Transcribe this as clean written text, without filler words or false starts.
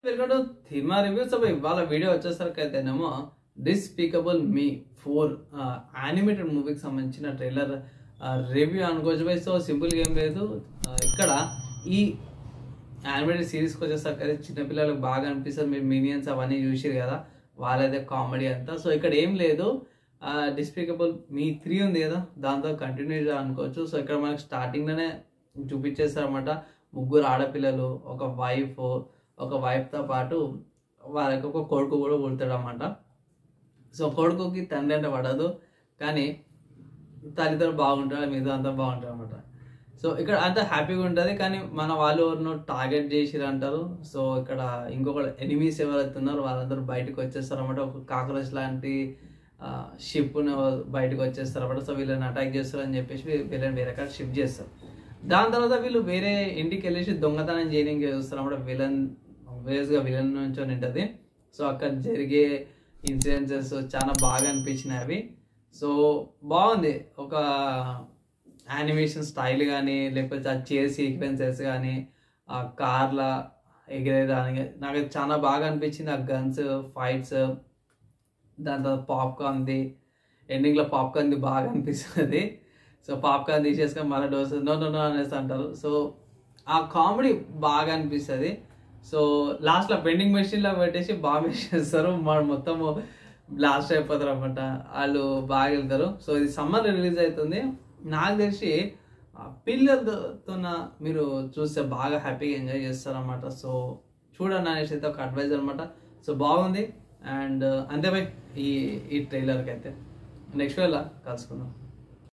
Welcome to cinema reviews. ఇవాళ video వచ్చేసరికి అయితేనేమో డిస్పీకబుల్ మీ 4 యానిమేటెడ్ మూవీకి సంబంధించిన ట్రైలర్ రివ్యూ అనుకోవచ్చు బై. సో సింపుల్గా ఏం లేదు, ఇక్కడ ఈ యానిమేటెడ్ సిరీస్కి వచ్చేసరికి అయితే చిన్నపిల్లలకు బాగా అనిపిస్తుంది. మీరు మినియన్స్ అవన్నీ చూసిరు కదా, వాళ్ళైతే కామెడీ అంతా. సో ఇక్కడ ఏం లేదు, డిస్పీకబుల్ మీ 3 ఉంది కదా, దాంతో కంటిన్యూ అనుకోవచ్చు. సో ఇక్కడ మనకు స్టార్టింగ్లోనే చూపించేస్తారు అనమాట. 3 ఆడపిల్లలు, ఒక వైఫ్తో పాటు వాళ్ళకి ఒక కొడుకు కూడా పుడతాడు అన్నమాట. సో కొడుకుకి తండ్రి అంటే పడదు, కానీ తల్లిదండ్రులు బాగుంటారు, మిగతా అంతా బాగుంటారు అనమాట. సో ఇక్కడ అంతా హ్యాపీగా ఉంటుంది, కానీ మన వాళ్ళు ఎవరినో టార్గెట్ చేసిరు అంటారు. సో ఇక్కడ ఇంకొక ఎనిమీస్ ఎవరైతే ఉన్నారో వాళ్ళందరూ బయటకు వచ్చేస్తారు అనమాట. ఒక కాక్రోచ్ లాంటి షిప్ను బయటకు వచ్చేస్తారు అనమాట. సో వీళ్ళని అటాక్ చేస్తారు అని చెప్పేసి వీళ్ళని వేరే కాడ షిఫ్ట్ చేస్తారు. దాని తర్వాత వీళ్ళు వేరే ఇంటికి వెళ్ళేసి దొంగతనం చేయడానికి చూస్తారు అన్నమాట. విలన్ నుంచి ఉంటుంది. సో అక్కడ జరిగే ఇన్సిడెన్సెస్ చాలా బాగా అనిపించినాయి అవి. సో బాగుంది, ఒక యానిమేషన్ స్టైల్ కానీ, లేకపోతే ఆ చైర్ సీక్వెన్సెస్ కానీ, ఆ కార్ల ఎగిరేదానికి నాకు చాలా బాగా అనిపించింది. ఆ గన్స్ ఫైట్స్, దాని తర్వాత పాప్కార్న్ది ఎండింగ్లో పాప్కార్న్ది బాగా అనిపిస్తుంది. సో పాప్కార్న్ తీసేసుకొని మళ్ళీ డోస్ నో అనేసి అంటారు. సో ఆ కామెడీ బాగా అనిపిస్తుంది. సో లాస్ట్లో వెండింగ్ మెషిన్లో పెట్టేసి బాగా వేసేస్తారు, మొత్తం బ్లాస్ట్ అయిపోతారు అనమాట. వాళ్ళు బాగా వెళ్తారు. సో ఇది సమ్మర్ రిలీజ్ అవుతుంది. నాకు తెలిసి పిల్లలతో మీరు చూస్తే బాగా హ్యాపీగా ఎంజాయ్ చేస్తారన్నమాట. సో చూడండి అనేసి అయితే ఒక అడ్వైజ్ అనమాట. సో బాగుంది. అండ్ అంతే బై ఈ ట్రైలర్కి అయితే. నెక్స్ట్ వేళ కలుసుకుందాం.